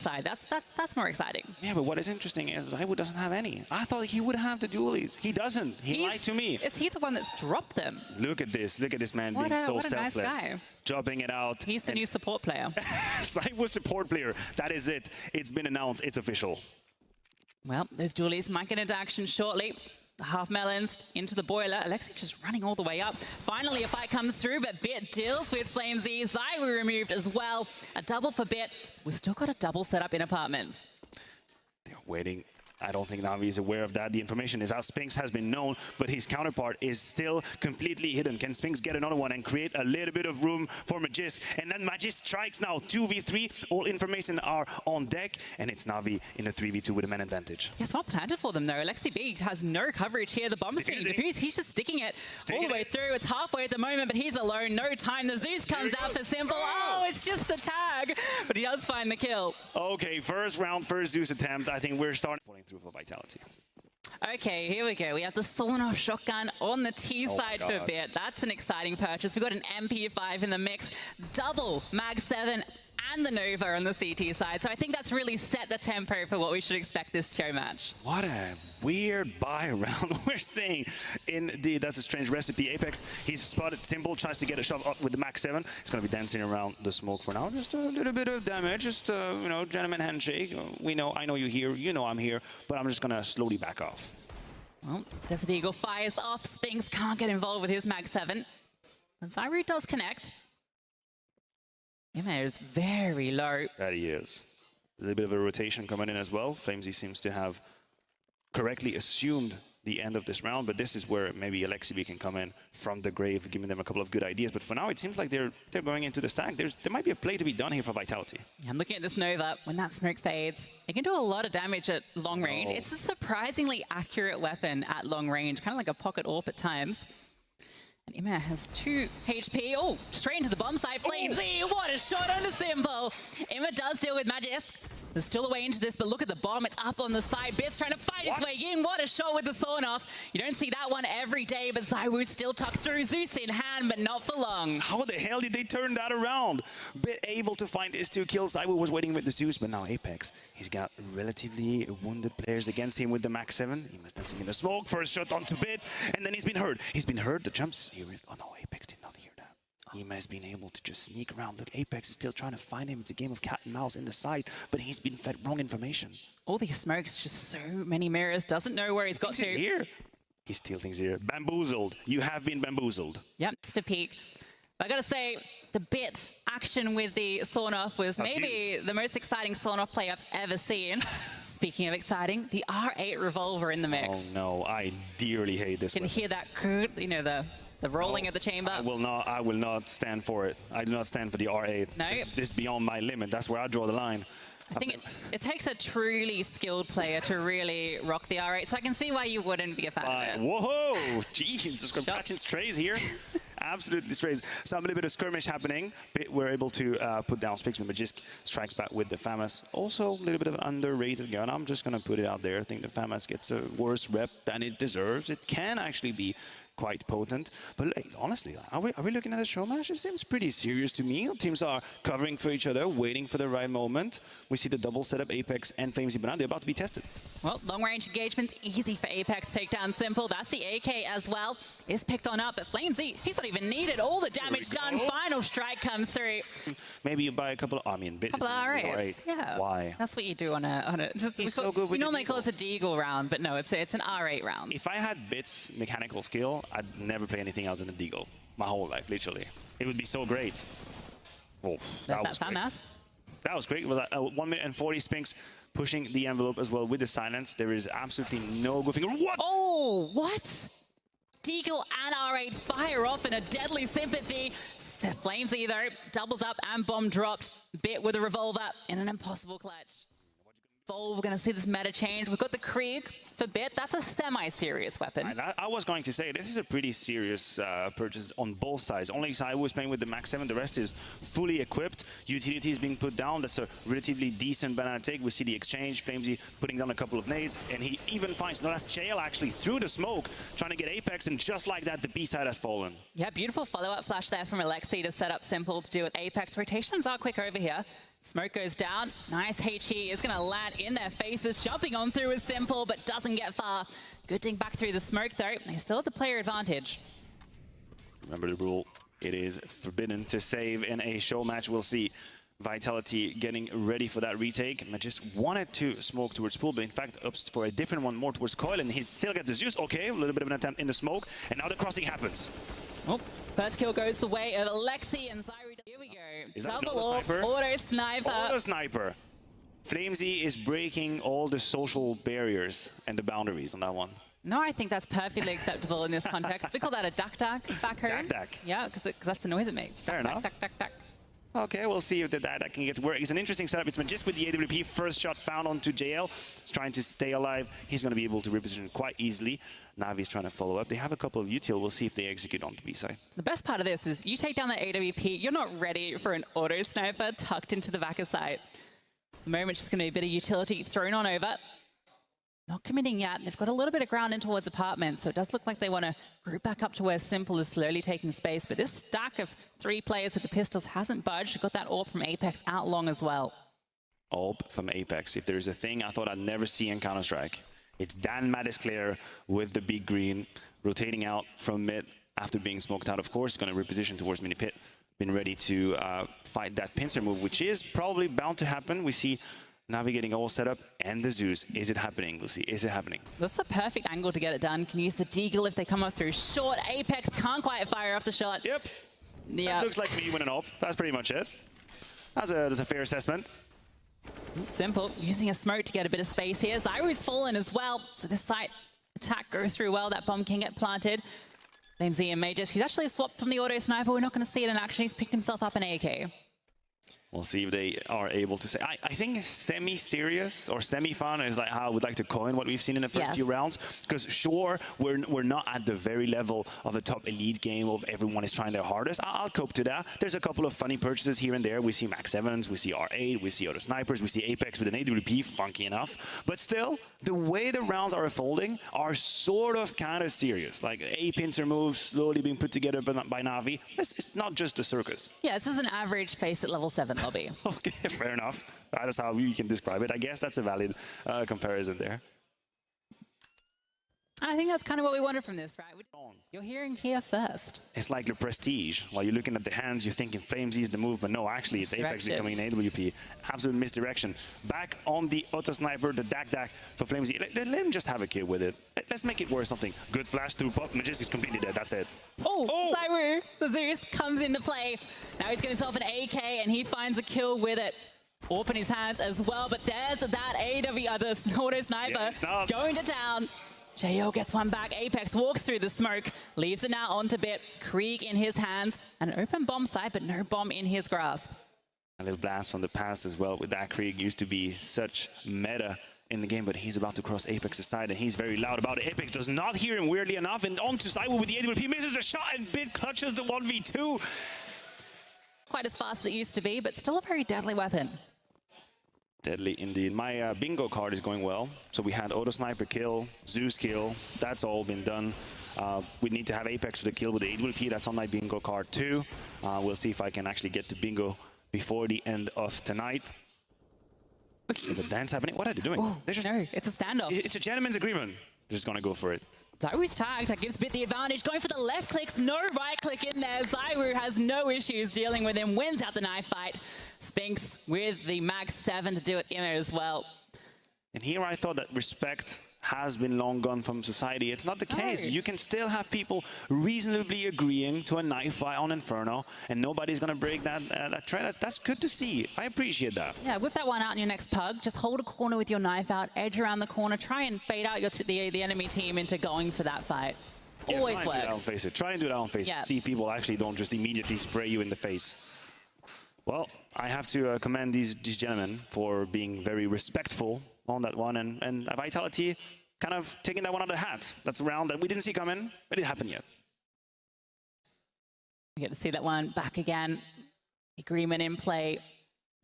side. That's more exciting. Yeah, but what is interesting is Zywoo doesn't have any. I thought he would have the dualies. He doesn't. He lied to me. Is he the one that's dropped them? Look at this. Look at this man being so selfless. Nice guy. Dropping it out. He's the new support player. Zywoo support player. That is it. It's been announced. It's official. Well, those dualies might get into action shortly. The half melons into the boiler. Alexi just running all the way up. Finally, a fight comes through, but Bet deals with Flamesy. Zywoo removed as well. A double for Bet. We've still got a double set up in apartments. They're waiting. I don't think Navi is aware of that. The information is out. Spinks has been known, but his counterpart is still completely hidden. Can Spinks get another one and create a little bit of room for Magisk? And then Magisk strikes now. 2v3. All information are on deck, and it's Navi in a 3v2 with a man advantage. Yeah, it's not planted for them, though. Alexi B has no coverage here. The bomb's being diffused. He's just sticking it all the way through. It's halfway at the moment, but he's alone. No time. The Zeus comes out for Simple. Oh, it's just the tag, but he does find the kill. Okay, first round, first Zeus attempt. I think we're starting falling through for Vitality. Okay, here we go. We have the sawn-off shotgun on the T side for Bet. That's an exciting purchase. We've got an MP5 in the mix, double Mag 7 and the Nova on the CT side. So I think that's really set the tempo for what we should expect this show match. What a weird buy round we're seeing. Indeed, that's a strange recipe. Apex, he's spotted Simple, tries to get a shot up with the Max 7. He's going to be dancing around the smoke for now. Just a little bit of damage, just, you know, gentleman handshake. I know you're here, you know I'm here, but I'm just going to slowly back off. Well, Desert Eagle fires off. Spinks can't get involved with his Mag 7. And Zywoo does connect. Ima is very low. That he is. A little bit of a rotation coming in as well. Flamesy seems to have correctly assumed the end of this round, but this is where maybe Alexi can come in from the grave, giving them a couple of good ideas. But for now, it seems like they're going into the stack. There might be a play to be done here for Vitality. Yeah, I'm looking at this Nova. When that smoke fades, it can do a lot of damage at long range. It's a surprisingly accurate weapon at long range, kind of like a pocket AWP at times. And Ima has 2 HP. Oh, straight into the bomb side. Flamesy, what a shot on the Simple. Ima does deal with Magisk. There's still a way into this, but look at the bomb. It's up on the side. Bet's trying to fight his way in. What a shot with the sawn-off. You don't see that one every day, but Zywoo still tucked through. Zeus in hand, but not for long. How the hell did they turn that around? Bet able to find his 2 kills. Zywoo was waiting with the Zeus, but now Apex. He's got relatively wounded players against him with the Max 7. He must dancing in the smoke. First shot onto Bet, and then he's been hurt. He's been hurt. The jump series. Oh no, Apex did not hear that. Ima has been able to just sneak around. Look, Apex is still trying to find him. It's a game of cat and mouse in the side, but he's been fed wrong information. All these smokes, just so many mirrors. Doesn't know where he's got to. He's here. He still thinks here. Bamboozled. You have been bamboozled. Yep, it's a peak. But I gotta say, the Bet action with the sawn-off was maybe the most exciting sawn-off play I've ever seen. Speaking of exciting, the R8 revolver in the mix. Oh no, I dearly hate this. You can hear that, you know, the rolling of the chamber. I will not stand for it. I do not stand for the R8. No. This is beyond my limit. That's where I draw the line. I think it takes a truly skilled player to really rock the R8, so I can see why you wouldn't be a fan of it. Whoa! Jeez, just got catching strays here. Absolutely strays. So a little bit of skirmish happening. We're able to put down Spinks, but Magisk strikes back with the FAMAS. Also a little bit of an underrated gun. I'm just going to put it out there. I think the FAMAS gets a worse rep than it deserves. It can actually be quite potent. But like, honestly, are we looking at a show match? It seems pretty serious to me. Teams are covering for each other, waiting for the right moment. We see the double setup, Apex and Flamesy Banana. They're about to be tested. Well, long-range engagement's easy for Apex. Take down Simple. That's the AK as well. Is picked on up, but Flamesy, he's not even needed. All the damage done. Final strike comes through. Maybe you buy a couple of, couple of R8s. Yeah. Why? That's what you do on a He's so good with we normally call this a Deagle round, but no, it's an R8 round. If I had Bet's mechanical skill, I'd never play anything else than a Deagle. My whole life, literally. It would be so great. Oh, that was great. That was great. It was 1 minute and 40 Spinks pushing the envelope as well with the silence. There is absolutely no good finger. What? Oh, what? Deagle and R8 fire off in a deadly sympathy. Flamesy though doubles up and bomb dropped. Bet with a revolver in an impossible clutch. We're going to see this meta change. We've got the Krieg for Bet. That's a semi-serious weapon. I was going to say, this is a pretty serious purchase on both sides. Only Zywoo is playing with the Max 7. The rest is fully equipped. Utility is being put down. That's a relatively decent banana take. We see the exchange. Flamesy putting down a couple of nades. And he even finds the last jail actually through the smoke, trying to get Apex. And just like that, the B side has fallen. Yeah, beautiful follow-up flash there from Alexi to set up Simple to do with Apex. Rotations are quick over here. Smoke goes down. Nice HE is going to land in their faces. Jumping on through is simple, but doesn't get far. Good ding back through the smoke, though. They still have the player advantage. Remember the rule. It is forbidden to save in a show match. We'll see Vitality getting ready for that retake. Magist wanted to smoke towards pool, but in fact opts for a different one more towards coil, and he still gets the Zeus. Okay, a little bit of an attempt in the smoke, and now the crossing happens. Oh, first kill goes the way of Alexi and Zyru. Here we go. Is that Double off, auto sniper. Auto sniper. Flamesy is breaking all the social barriers and the boundaries on that one. No, I think that's perfectly acceptable in this context. We call that a duck-duck back home. Duck-duck. Yeah, because that's the noise it makes. Fair enough. Duck-duck. Okay, we'll see if that can get to work. It's an interesting setup. It's Magist with the AWP. First shot found onto JL. He's trying to stay alive. He's going to be able to reposition quite easily. Navi's trying to follow up. They have a couple of util. We'll see if they execute on the B side. The best part of this is you take down the AWP, you're not ready for an auto sniper tucked into the back of sight. The moment's just going to be a bit of utility thrown on over. Not committing yet. They've got a little bit of ground in towards apartments, so it does look like they want to group back up to where Simple is slowly taking space. But this stack of 3 players with the pistols hasn't budged. We've got that AWP from Apex out long as well. AWP from Apex. If there's a thing I thought I'd never see in Counter-Strike, it's Dan Mattisclair with the big green, rotating out from mid after being smoked out. Of course, going to reposition towards mini pit. Been ready to fight that pincer move, which is probably bound to happen. We see Navi getting all set up, and the Zeus. Is it happening, Lucy? Is it happening? That's the perfect angle to get it done. Can use the Deagle if they come up through short. Apex can't quite fire off the shot. Yep. That looks like me winning AWP. That's pretty much it. That's a fair assessment. Simple, using a smoke to get a bit of space here. Zyru's fallen as well, so this site attack goes through well. That bomb can get planted. Flamesy and Magist. He's actually swapped from the auto sniper. We're not going to see it in action. He's picked himself up an AK. We'll see if they are able to say. I think semi-serious or semi-fun is like how I would like to coin what we've seen in the first few rounds. Because sure, we're not at the very level of the top elite game of everyone is trying their hardest. I'll cope to that. There's a couple of funny purchases here and there. We see Max 7s, we see R8, we see other snipers, we see Apex with an AWP, funky enough. But still, the way the rounds are unfolding are sort of kind of serious. Like a pincer move slowly being put together by Navi. It's not just a circus. Yeah, this is an average face at level 7 lobby. Okay, fair enough. That is how we can describe it. I guess that's a valid comparison there. I think that's kind of what we wanted from this, right? You're hearing here first. It's like the Prestige. While you're looking at the hands, you're thinking Flamesy is the move, but no, actually it's Apex becoming an AWP. Absolute misdirection. Back on the auto sniper, the Dak for Flamesy. Let him just have a kill with it. Let's make it worth something. Good flash through pop. Magist is completely dead. That's it. Oh! Zyru, the Zeus comes into play. Now he's getting himself an AK and he finds a kill with it. AWP in his hands as well, but there's that the auto sniper going to town. JO gets one back. Apex walks through the smoke, leaves it now onto Bet. Krieg in his hands. An open bomb site, but no bomb in his grasp. A little blast from the past as well with that. Krieg used to be such meta in the game, but he's about to cross Apex's side, and he's very loud about it. Apex does not hear him, weirdly enough, and onto Cyber with the AWP, misses a shot, and Bet clutches the 1v2. Quite as fast as it used to be, but still a very deadly weapon. Deadly indeed. My bingo card is going well. So we had auto sniper kill, Zeus kill. That's all been done. We need to have Apex for the kill with the AWP. That's on my bingo card too. We'll see if I can actually get to bingo before the end of tonight. There's a dance happening. What are they doing? Oh, no, it's a standoff. It's a gentleman's agreement. They're just going to go for it. Zyru's tagged. That gives Bet the advantage. Going for the left clicks. No right click in there. Zyru has no issues dealing with him. Wins out the knife fight. Spinks with the Mag 7 to do it in as well. And here I thought that respect has been long gone from society. It's not the case. You can still have people reasonably agreeing to a knife fight on Inferno, and nobody's going to break that trend. That's good to see. I appreciate that. Yeah, whip that one out in your next pug. Just hold a corner with your knife out, edge around the corner, try and bait out the enemy team into going for that fight. Always works. Try and do that on face it. Try and do that on face it. See if people actually don't just immediately spray you in the face. Well, I have to commend these gentlemen for being very respectful on that one, and Vitality kind of taking that one out of the hat. That's a round that we didn't see coming, but it happened yet. We get to see that one back again. Agreement in play.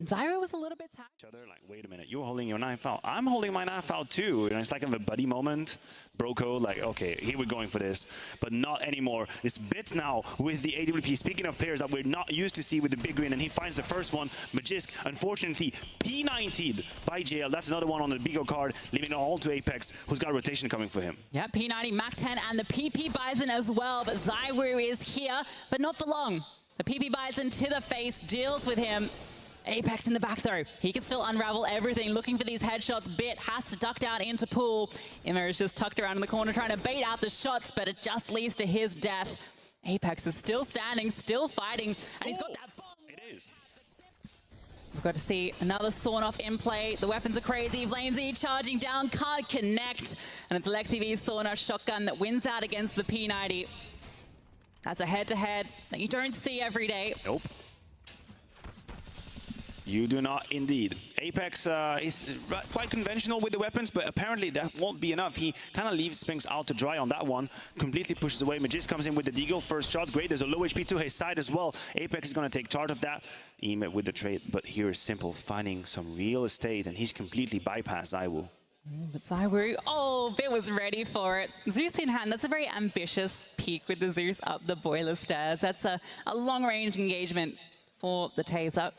Zyro was a little bit tired. Each other, like, wait a minute, you're holding your knife out. I'm holding my knife out too. You know, it's like a buddy moment. Bro code, like, okay, here we're going for this. But not anymore. It's Bit now with the AWP. Speaking of players that we're not used to see with the big green, and he finds the first one. Magisk, unfortunately, P90'd by JL. That's another one on the Bigo card, leaving it all to Apex, who's got a rotation coming for him. Yeah, P90, Mac 10, and the PP Bison as well. But Zyro is here, but not for long. The PP Bison to the face, deals with him. Apex in the back though. He can still unravel everything, looking for these headshots. Bit has to duck down into pool. Immer is just tucked around in the corner trying to bait out the shots, but it just leads to his death. Apex is still standing, still fighting, and he's got that bomb. It is. We've got to see another sawn off in play. The weapons are crazy. Flamesy charging down, can't connect. And it's Lexi V's sawn off shotgun that wins out against the P90. That's a head-to-head that you don't see every day. Nope. You do not indeed. Apex is quite conventional with the weapons, but apparently that won't be enough. He kind of leaves Spinks out to dry on that one. Completely pushes away. Magisk comes in with the deagle. First shot, great. There's a low HP to his side as well. Apex is going to take charge of that. Eme with the trade, but here is Simple finding some real estate, and he's completely bypassed Zywoo. But Zywoo, oh, Bit was ready for it. Zeus in hand, that's a very ambitious peek with the Zeus up the boiler stairs. That's a long-range engagement for the Taser.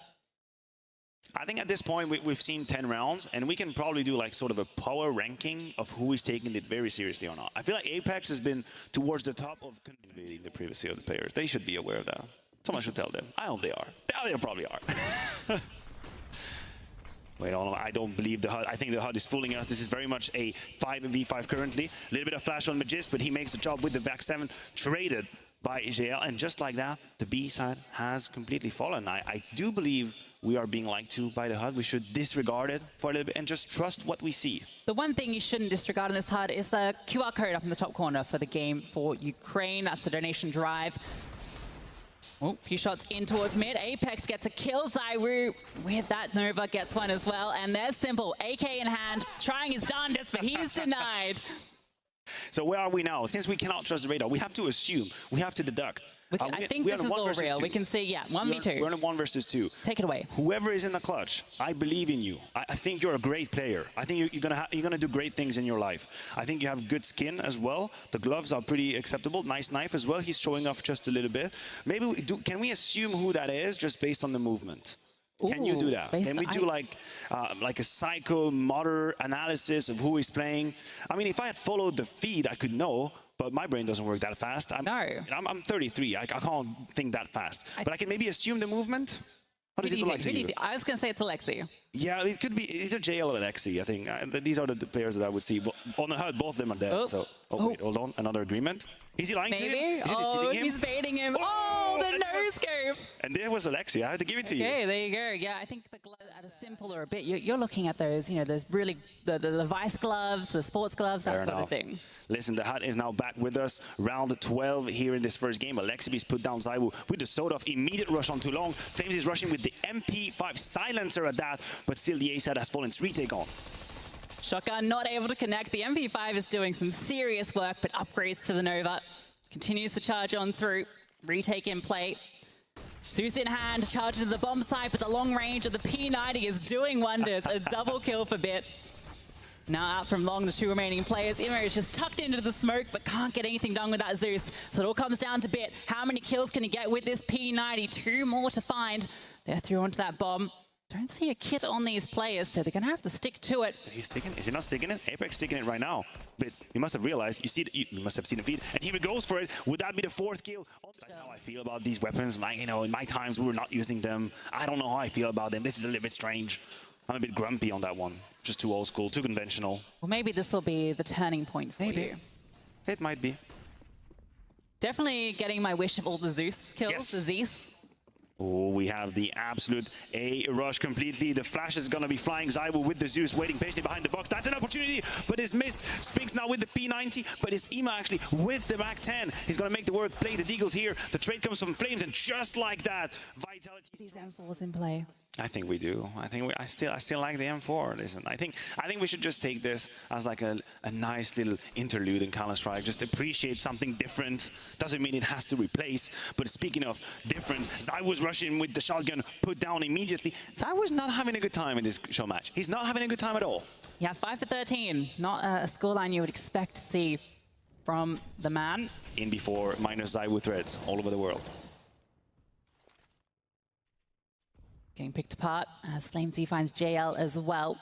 I think at this point we've seen 10 rounds, and we can probably do like sort of a power ranking of who is taking it very seriously or not. I feel like Apex has been towards the top of conveying the privacy of the players. They should be aware of that. Someone should tell them. I hope they are. They probably are. Wait, I don't believe the HUD. I think the HUD is fooling us. This is very much a 5v5 currently. A little bit of flash on Magisk, but he makes the job with the back 7. Traded by JL, and just like that, the B side has completely fallen. I do believe we are being lied to by the HUD. We should disregard it for a little bit and just trust what we see. The one thing you shouldn't disregard in this HUD is the QR code up in the top corner for the game for Ukraine. That's the donation drive. Oh, few shots in towards mid. Apex gets a kill. Zywoo with that Nova gets one as well. And there's Simple, AK in hand, trying his darndest, but he's denied. So where are we now? Since we cannot trust the radar, we have to assume, we have to deduct. I think this is all real. We can see, yeah, 1v2. We're in a 1 versus 2. Take it away. Whoever is in the clutch, I believe in you. I think you're a great player. I think you're gonna do great things in your life. I think you have good skin as well. The gloves are pretty acceptable. Nice knife as well. He's showing off just a little bit. Maybe can we assume who that is just based on the movement? Can you do that? Can we do like a psycho-motor analysis of who is playing? I mean, if I had followed the feed, I could know. But my brain doesn't work that fast. I'm 33. I can't think that fast. But I can maybe assume the movement. What does it look like to you? I was going to say it's Alexi. Yeah, it could be either JL or Alexi, I think. These are the players that I would see. On the HUD, both of them are dead. So, wait, hold on. Another agreement. Is he lying to you? Maybe. Oh, he's baiting him. Oh, the no-scope. And there was Alexi. I had to give it to you. Okay, there you go. Yeah, I think the gloves at a Simple or a Bit. You're looking at those, you know, those really, the Vice gloves, the sports gloves, that sort of thing. Listen, the HUD is now back with us. Round 12 here in this first game. Alexibis put down Zywoo with the soda-off. Immediate rush on too long. Flames is rushing with the MP5 silencer at that, but still the A side has fallen. It's retake on. Shotgun not able to connect. The MP5 is doing some serious work, but upgrades to the Nova. Continues to charge on through. Retake in play. Zeus in hand, charging to the bomb site, but the long range of the P90 is doing wonders. A double kill for Bit. Now out from long, the 2 remaining players. Immer is just tucked into the smoke, but can't get anything done with that Zeus. So it all comes down to Bit. How many kills can he get with this P90? 2 more to find. They're through onto that bomb. Don't see a kit on these players, so they're going to have to stick to it. He's sticking. Is he not sticking it? Apex sticking it right now. But you must have realized, you must have seen the feed, and here he goes for it. Would that be the 4th kill? That's how I feel about these weapons. In my times, we were not using them. I don't know how I feel about them. This is a little bit strange. I'm a bit grumpy on that one. Just too old school, too conventional. Well, maybe this will be the turning point for you. It might be. Definitely getting my wish of all the Zeus kills, the Zeus. Oh, we have the absolute A rush completely. The flash is going to be flying. Zywoo with the Zeus waiting patiently behind the box. That's an opportunity, but it's missed. Spinks now with the P90, but it's Ima actually with the Mac 10. He's going to make the work, play the Deagles here. The trade comes from Flames, and just like that, Vitality. These M4s in play. I think we do. I still like the M4. Listen, I think we should just take this as like a nice little interlude in Counter-Strike. Just appreciate something different. Doesn't mean it has to replace. But speaking of different, Zai was rushing with the shotgun, put down immediately. Zai was not having a good time in this show match. He's not having a good time at all. Yeah, 5 for 13. Not a scoreline you would expect to see from the man. In before minus Zai with threads all over the world. Getting picked apart as FlameZ finds JL as well.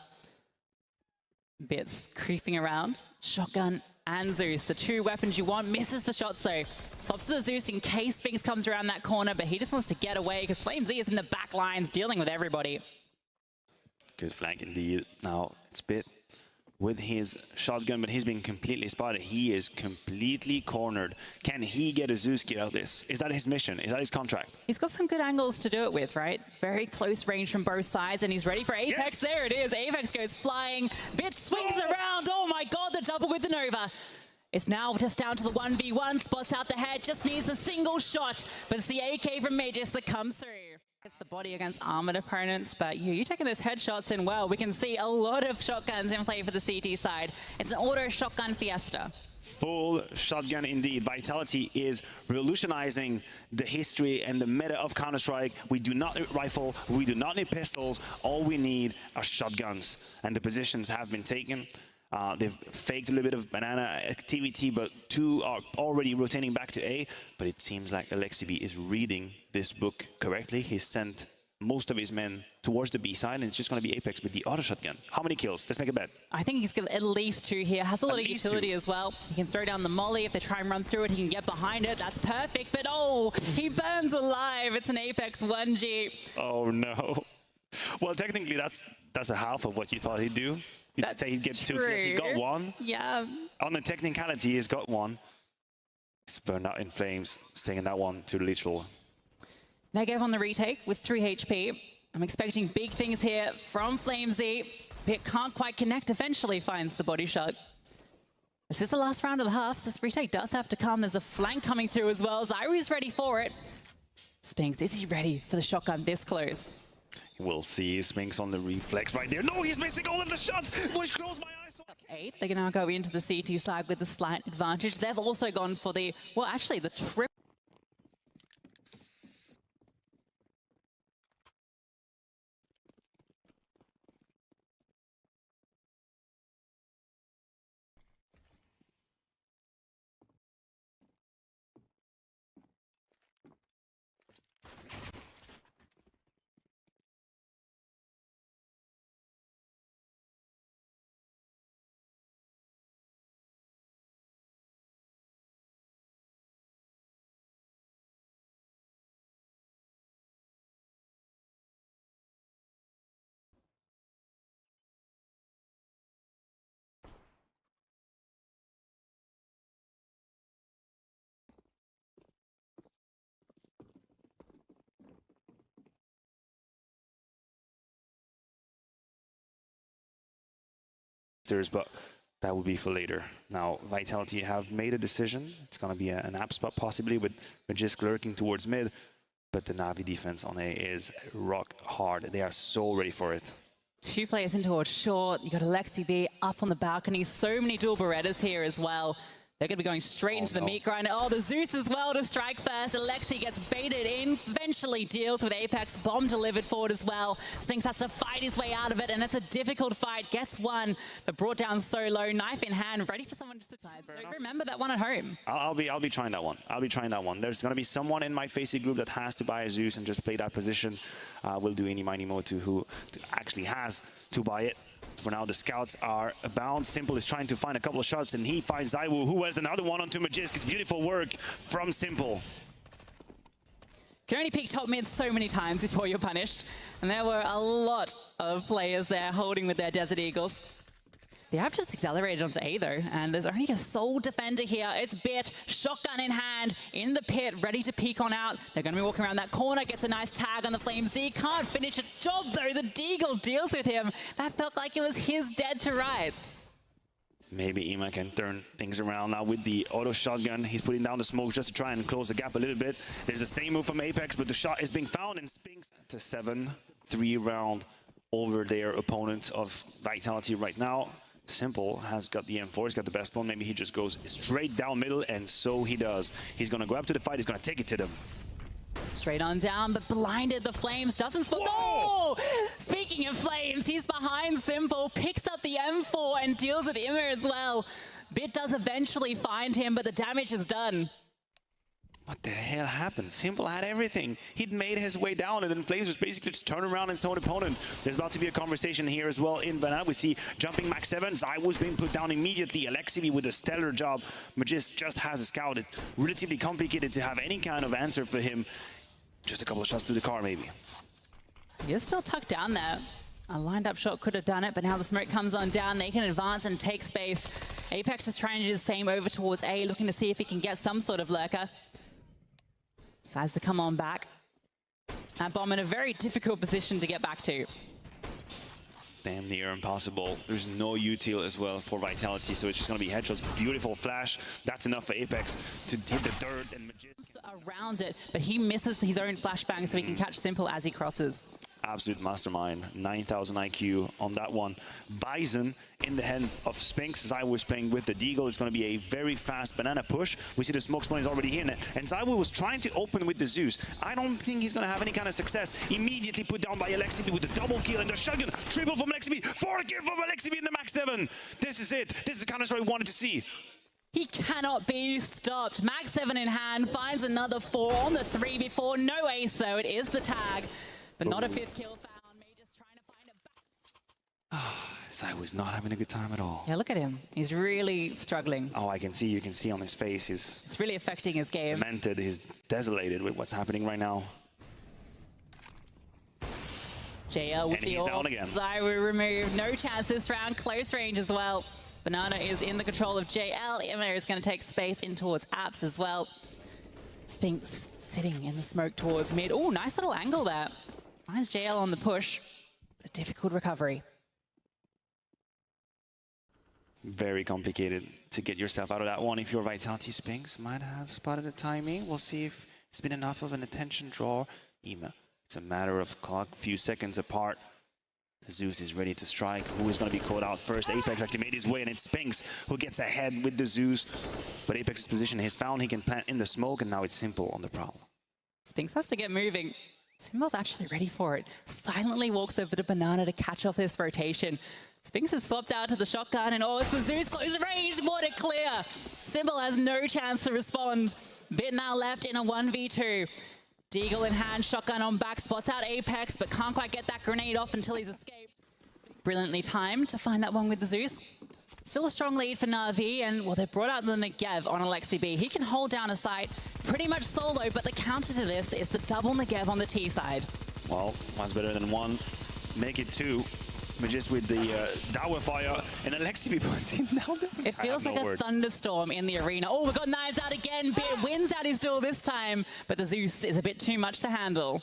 Bits creeping around. Shotgun and Zeus, the two weapons you want. Misses the shots though. Swaps to the Zeus in case Spinks comes around that corner, but he just wants to get away because FlameZ is in the back lines dealing with everybody. Good flank indeed. Now it's Bit with his shotgun, but he's been completely spotted. He is completely cornered. Can he get a Zeus kit out of this? Is that his mission? Is that his contract? He's got some good angles to do it with, right? Very close range from both sides, and he's ready for Apex. Yes. There it is. Apex goes flying. Bit swings around. Oh my god, the double with the Nova. It's now just down to the 1v1. Spots out the head, just needs a single shot. But it's the AK from Magus that comes through. It's the body against armored opponents, but you're taking those headshots in well. We can see a lot of shotguns in play for the CT side. It's an auto shotgun fiesta. Full shotgun indeed. Vitality is revolutionizing the history and the meta of Counter-Strike. We do not need rifle, we do not need pistols. All we need are shotguns. And the positions have been taken. They've faked a little bit of banana activity, but two are already rotating back to A. But it seems like LeGGends is reading this book correctly. He's sent most of his men towards the B side, and it's just going to be Apex with the auto shotgun. How many kills? Let's make a bet. I think he's got at least 2 here. Has a lot of utility as well. He can throw down the molly. If they try and run through it, he can get behind it. That's perfect. But oh, he burns alive. It's an Apex 1G. Oh no. Well, technically, that's a half of what you thought he'd do. You'd say he'd get 2 kills. He got 1. Yeah. On the technicality, he's got 1. He's burned out in flames, staying in that one to literal. Negev on the retake with 3 HP. I'm expecting big things here from FlameZ. Bit can't quite connect, eventually finds the body shot. This is the last round of the halves. This retake does have to come. There's a flank coming through as well. Zyri's ready for it. Spinks, is he ready for the shotgun this close? We'll see. Spinks on the reflex right there. No, he's missing all of the shots. Boys, close my eyes. 8. They can now go into the CT side with a slight advantage. They've also gone for the, well, actually the triple. But that will be for later. Now, Vitality have made a decision. It's going to be an app spot possibly with Magisk lurking towards mid, but the Navi defense on A is rock hard. They are so ready for it. 2 players in towards short. You got Alexi B up on the balcony. So many dual Berettas here as well. They're going to be going straight into the meat grinder. Oh, the Zeus as well to strike first. Alexi gets baited in, eventually deals with Apex. Bomb delivered forward as well. Spinks has to fight his way out of it, and it's a difficult fight. Gets one, but brought down so low. Knife in hand, ready for someone just to decide. So remember that one at home. I'll be trying that one. I'll be trying that one. There's going to be someone in my facey group that has to buy a Zeus and just play that position. We'll do any miny mo to who actually has to buy it. For now, the scouts are bound. Simple is trying to find a couple of shots, and he finds Zaiwu, who has another one onto Magisk. It's beautiful work from Simple. Can only peek top mid so many times before you're punished. And there were a lot of players there holding with their Desert Eagles. They have just accelerated onto A though, and there's only a sole defender here. It's Bit, shotgun in hand, in the pit, ready to peek on out. They're going to be walking around that corner, gets a nice tag on the FlameZ. Can't finish a job though, the Deagle deals with him. That felt like it was his dead to rights. Maybe Ima can turn things around now with the auto shotgun. He's putting down the smoke just to try and close the gap a little bit. There's the same move from Apex, but the shot is being found and Spinks to 7. 3-round over their opponent of Vitality right now. Simple has got the M4, he's got the best one. Maybe he just goes straight down middle, and so he does. He's going to go up to the fight, he's going to take it to them. Straight on down, but blinded the Flames, doesn't spot. Whoa! Oh! Speaking of Flames, he's behind Simple, picks up the M4 and deals with Immer as well. Bit does eventually find him, but the damage is done. What the hell happened? Simple had everything. He'd made his way down, and then Flames was basically just turn around and saw an opponent. There's about to be a conversation here as well in Banana. We see jumping Max 7. Zai was being put down immediately. Alexibi with a stellar job. Magist just has a scout. It's relatively complicated to have any kind of answer for him. Just a couple of shots to the car, maybe. He is still tucked down there. A lined up shot could have done it, but now the smoke comes on down. They can advance and take space. Apex is trying to do the same over towards A, looking to see if he can get some sort of lurker. Decides to come on back. That bomb in a very difficult position to get back to. Damn near impossible. There's no util as well for Vitality, so it's just going to be headshots. Beautiful flash. That's enough for Apex to hit the dirt and Magist. Around it, but he misses his own flashbang so he can catch Simple as he crosses. Absolute mastermind. 9,000 IQ on that one. Bison in the hands of Spinks. Zai was playing with the Deagle. It's going to be a very fast banana push. We see the smoke spawn is already here. And Zai was trying to open with the Zeus. I don't think he's going to have any kind of success. Immediately put down by Alexibi with the double kill and the shotgun. Triple from Alexibi. 4 kill from Alexibi in the Max 7. This is it. This is the Counter-Strike we wanted to see. He cannot be stopped. Max 7 in hand, finds another 4 on the 3 before. No ace though, it is the tag. But not a 5th kill found. May just trying to find a back. Zai was not having a good time at all. Yeah, look at him. He's really struggling. Oh, I can see. You can see on his face. It's really affecting his game. Lamented. He's desolated with what's happening right now. JL with and the he's ult. down again. Zai will remove. No chance this round. Close range as well. Banana is in the control of JL. Immer is going to take space in towards Apps as well. Spinks sitting in the smoke towards mid. Oh, nice little angle there. Nice JL on the push. A difficult recovery. Very complicated to get yourself out of that one. If your Vitality Spinks might have spotted the timing. We'll see if it's been enough of an attention draw. Ima, it's a matter of clock, few seconds apart. Zeus is ready to strike. Who is going to be caught out first? Apex actually made his way, and it's Spinks who gets ahead with the Zeus. But Apex's position is found. He can plant in the smoke, and now it's Simple on the prowl. Spinks has to get moving. Simple's actually ready for it. Silently walks over to Banana to catch off this rotation. Spinks has swapped out to the shotgun, and oh, it's the Zeus close range. What a clear. Simple has no chance to respond. Bit now left in a 1v2. Deagle in hand, shotgun on back, spots out Apex, but can't quite get that grenade off until he's escaped. Brilliantly timed to find that one with the Zeus. Still a strong lead for Navi, and well, they brought out the Negev on Alexibi. He can hold down a site pretty much solo, but the counter to this is the double Negev on the T side. Well, one's better than one. Make it 2. Magist with the Dower fire, and Alexibi puts him down. It feels like a thunderstorm in the arena. Oh, we've got knives out again. Bit wins out his duel this time, but the Zeus is a bit too much to handle.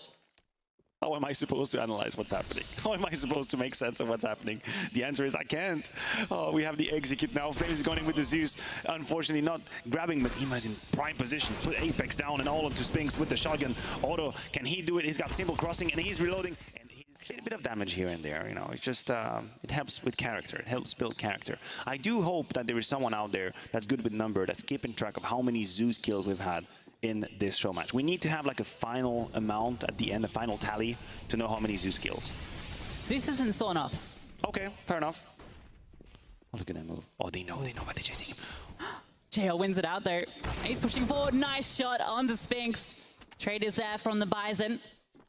How am I supposed to analyze what's happening? How am I supposed to make sense of what's happening? The answer is I can't. Oh, we have the execute now. Flames is going in with the Zeus. Unfortunately, not grabbing, but Ima's in prime position. Put Apex down and all onto Spinks with the shotgun. Auto, can he do it? He's got Simple crossing and he's reloading. And he's did a bit of damage here and there. You know, it's just, it helps with character. It helps build character. I do hope that there is someone out there that's good with number, that's keeping track of how many Zeus kills we've had in this show match. We need to have like a final amount at the end, a final tally, to know how many Zeus kills. Zeus's and Sawn-offs. Okay, fair enough. Oh, look at that move. Oh, they know, but they're chasing him. JL wins it out though. He's pushing forward. Nice shot on the Spinks. Trade is there from the Bison.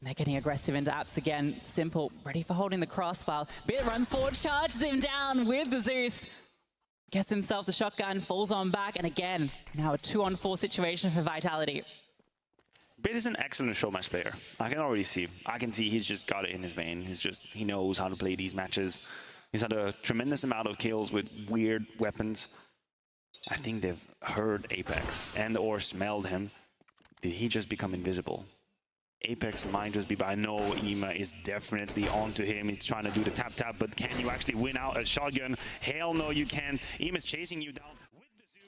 They're getting aggressive into Apps again. Simple, ready for holding the crossfire. Bit runs forward, charges him down with the Zeus. Gets himself the shotgun, falls on back, and again, now a 2-on-4 situation for Vitality. Bit is an excellent show match player. I can already see. I can see he's just got it in his vein. He knows how to play these matches. He's had a tremendous amount of kills with weird weapons. I think they've heard Apex and or smelled him. Did he just become invisible? Apex might just be, but I know Ima is definitely onto him. He's trying to do the tap, but can you actually win out a shotgun? Hell no, you can't. Ima's chasing you down.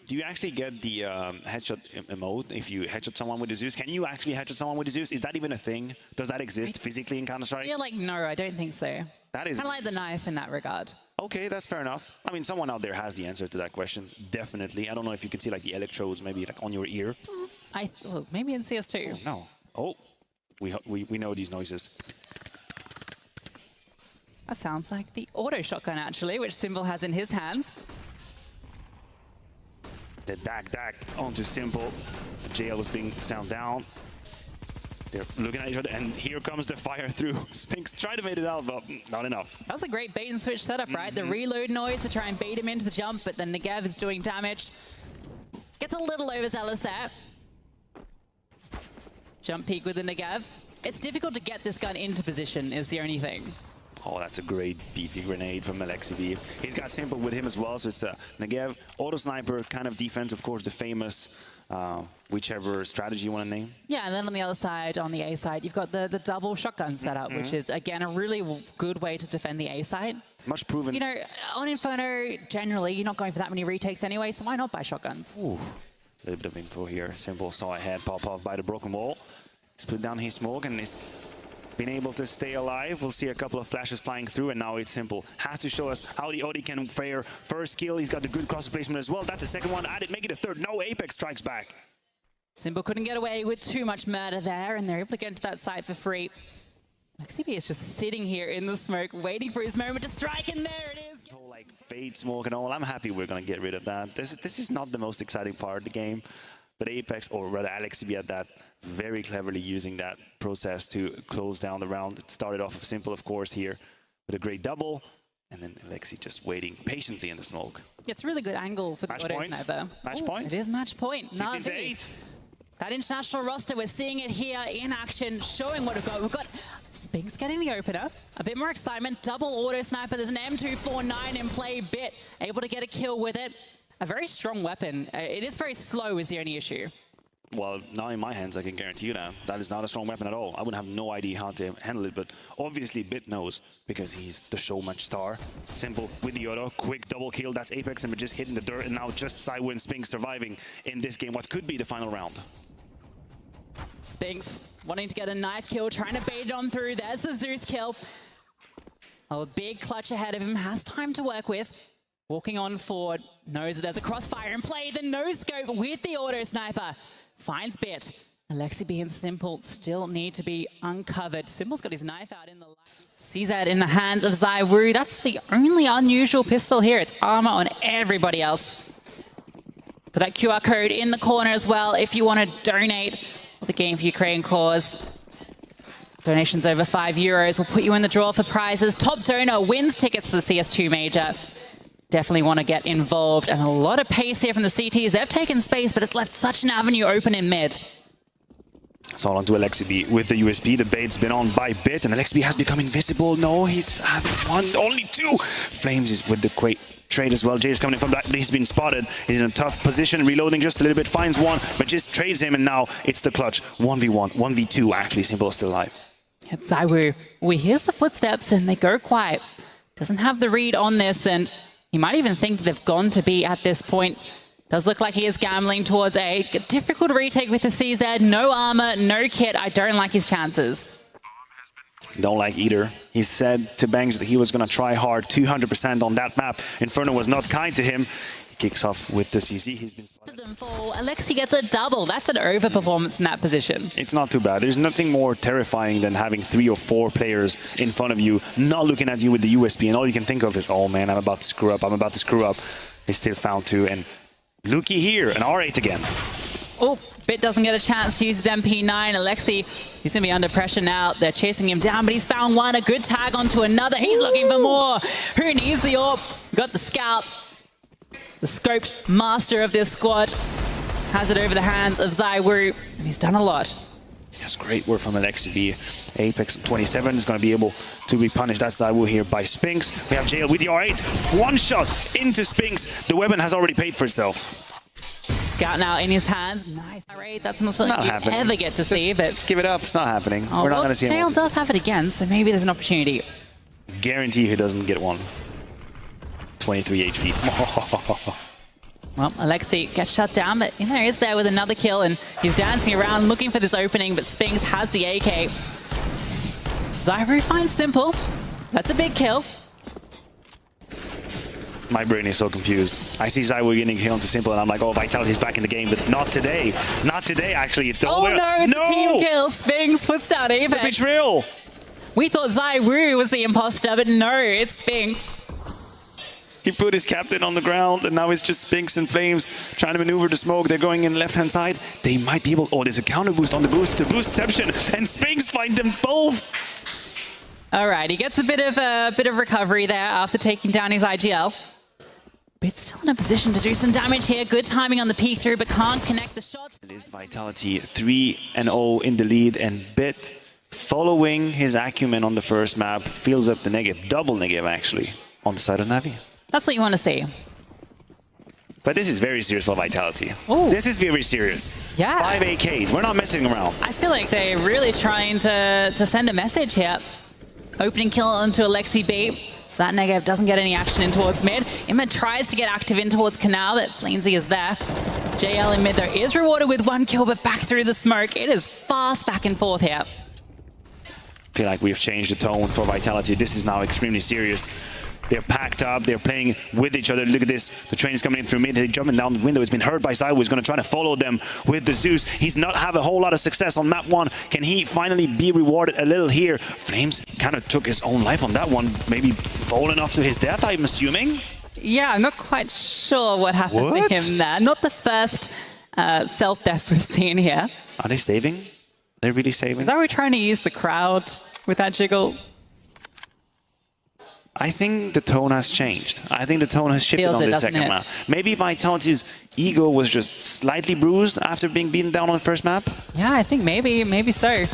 Do you actually get the headshot emote if you headshot someone with the Zeus? Can you actually headshot someone with the Zeus? Is that even a thing? Does that exist physically in Counter-Strike? Yeah, like, no, I don't think so. That is kind of like the knife in that regard. Okay, that's fair enough. I mean, someone out there has the answer to that question. Definitely. I don't know if you can see like the electrodes maybe like on your ear. Well, maybe in CS2. Oh, no. Oh, we know these noises. That sounds like the auto shotgun, actually, which Simple has in his hands. The dak onto Simple. JL was being sound down. They're looking at each other, and here comes the fire through. Spinks tried to make it out, but not enough. That was a great bait and switch setup, right? The reload noise to try and bait him into the jump, but then Negev is doing damage. Gets a little overzealous there. Jump peek with the Negev. It's difficult to get this gun into position, is the only thing. Oh, that's a great beefy grenade from LeGGends. He's got Simple with him as well, so it's a Negev, auto sniper kind of defense, of course, the famous whichever strategy you want to name. Yeah, and then on the other side, on the A side, you've got the double shotgun setup, which is, again, a really good way to defend the A side. Much proven. You know, on Inferno, generally, you're not going for that many retakes anyway, so why not buy shotguns? Ooh, a little bit of info here. Simple saw a head pop off by the broken wall. He's put down his smoke and he's been able to stay alive. We'll see a couple of flashes flying through, and now it's Simple. Has to show us how the Odi can fare. First kill, he's got the good cross placement as well. That's the second one. Added, make it a third. No, Apex strikes back. Simple couldn't get away with too much murder there, and they're able to get into that site for free. LeGGends is just sitting here in the smoke, waiting for his moment to strike, and there it is. Whole, like, fade smoke and all. I'm happy we're going to get rid of that. This is not the most exciting part of the game. But Apex, or rather LeGGends at that, very cleverly using that process to close down the round. It started off of Simple, of course, here with a great double. And then LeGGends just waiting patiently in the smoke. It's a really good angle for the auto sniper. Match point. It is match point. 15-8. That international roster, we're seeing it here in action, showing what we've got. We've got Spinks getting the opener. A bit more excitement. Double auto sniper. There's an M249 in play. Bit able to get a kill with it. A very strong weapon. It is very slow is the only issue. Well, now in my hands, I can guarantee you that. That is not a strong weapon at all. I would have no idea how to handle it, but obviously Bit knows because he's the Showmatch star. Simple with the auto, quick double kill. That's Apex and we're just hitting the dirt, and now just Zywoo and Spinks surviving in this game. What could be the final round? Spinks wanting to get a knife kill, trying to bait it on through. There's the Zeus kill. Oh, a big clutch ahead of him, has time to work with. Walking on forward, knows that there's a crossfire in play. The no-scope with the auto sniper. Finds Bit. LeGGends and Simple still need to be uncovered. Simple's got his knife out in the light. Sees that in the hands of Zywoo. That's the only unusual pistol here. It's armor on everybody else. Put that QR code in the corner as well if you want to donate for the Game for Ukraine cause. Donations over €5 will put you in the draw for prizes. Top donor wins tickets to the CS2 Major. Definitely want to get involved, and a lot of pace here from the CTs. They've taken space, but it's left such an avenue open in mid. It's all onto LeGGends with the USP. The bait's been on by Bit, and LeGGends has become invisible. No, he's one, only two. Flames is with the great trade as well. Jay is coming in from back, but he's been spotted. He's in a tough position, reloading just a little bit, finds one, but just trades him, and now it's the clutch. 1v1, 1v2, actually. Simple is still alive. It's Zywoo. We hears the footsteps, and they go quiet. Doesn't have the read on this, and you might even think they've gone to B at this point. Does look like he is gambling towards A. Difficult retake with the CZ. No armor, no kit. I don't like his chances. Don't like either. He said to Bangs that he was going to try hard, 200% on that map. Inferno was not kind to him. He kicks off with the CC. He's been spotted. LeGGends gets a double. That's an overperformance in that position. It's not too bad. There's nothing more terrifying than having 3 or 4 players in front of you, not looking at you with the USP, and all you can think of is, oh man, I'm about to screw up. I'm about to screw up. They still found 2, and Lukey here, an R8 again. Oh, Bit doesn't get a chance to use his MP9. Alexi, he's going to be under pressure now. They're chasing him down, but he's found one. A good tag onto another. He's looking for more. Who needs the AWP? Got the scout. The scoped master of this squad has it over the hands of Zywoo, and he's done a lot. Yes, great work from LeGGends. Apex 27 is going to be able to be punished. That's Zywoo here by Spinks. We have JL with the R8. One shot into Spinks. The weapon has already paid for itself. Scout now in his hands. Nice raid. That's not something you happening. ever get to see. But Just give it up. It's not happening. oh, We're not well, going to see JL him. does have it again, so maybe there's an opportunity. Guarantee he doesn't get one. 23 HP. Well, Alexi gets shut down, but you know, he's there with another kill, and he's dancing around looking for this opening, but Spinks has the AK. Zyru finds Simple. That's a big kill. My brain is so confused. I see Zywu getting hit onto Simple, and I'm like, oh, Vitality's back in the game, but not today. Not today, actually. It's the whole way. No, it's a team kill. Spinks puts down Apex. Betrayal. We thought Zywu was the imposter, but no, it's Spinks. He put his captain on the ground, and now it's just Spinks and Flames trying to maneuver the smoke. They're going in left-hand side. They might be able... Oh, there's a counter boost on the boost to boostception, and Spinks find them both. All right, he gets a bit of recovery there after taking down his IGL. But it's still in a position to do some damage here. Good timing on the peek through, but can't connect the shots. It is Vitality 3-0 in the lead, and Bet, following his acumen on the first map, fills up the negative, double negative actually, on the side of Navi. That's what you want to see. But this is very serious for Vitality. Ooh. This is very serious. Yeah. 5 AKs. We're not messing around. I feel like they're really trying to send a message here. Opening kill onto Alexi B. So that negative doesn't get any action in towards mid. Imma tries to get active in towards Canal, but Flamesy is there. JL in mid, though, is rewarded with 1 kill, but back through the smoke. It is fast back and forth here. I feel like we've changed the tone for Vitality. This is now extremely serious. They're packed up, they're playing with each other. Look at this, the train is coming in through mid, they're jumping down the window. It's been heard by Zywu, he's going to try to follow them with the Zeus. He's not have a whole lot of success on map 1. Can he finally be rewarded a little here? Flames kind of took his own life on that one, maybe fallen off to his death, I'm assuming? Yeah, I'm not quite sure what happened to him there. Not the first self-death we've seen here. Are they saving? They're really saving? Is that we trying to use the crowd with that jiggle? I think the tone has changed. I think the tone has shifted on this second map. Maybe Vitality's ego was just slightly bruised after being beaten down on the first map. Yeah, I think maybe so.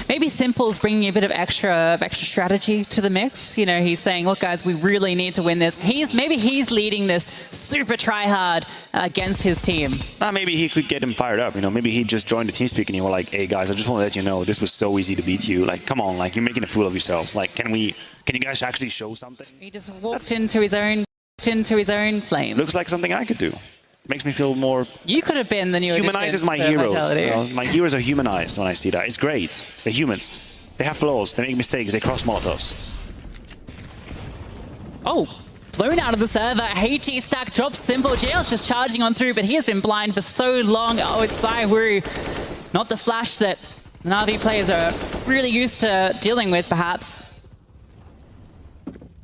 Maybe Simple's bringing a bit of extra strategy to the mix. You know, he's saying, look, guys, we really need to win this. Maybe he's leading this super try-hard against his team. Maybe he could get him fired up. You know, maybe he just joined the team speak and you were like, hey, guys, I just want to let you know this was so easy to beat you. Like, come on, like, you're making a fool of yourselves. Like, can you guys actually show something? He just walked into his own flame. Looks like something I could do. Makes me feel more... You could have been the new humanizes my heroes. You know, my heroes are humanized when I see that. It's great. They're humans. They have flaws. They make mistakes. They cross Molotovs. Oh, blown out of the server. HE stack drops Simple. JL's just charging on through, but he has been blind for so long. Oh, it's Zywu. Not the flash that Navi players are really used to dealing with, perhaps.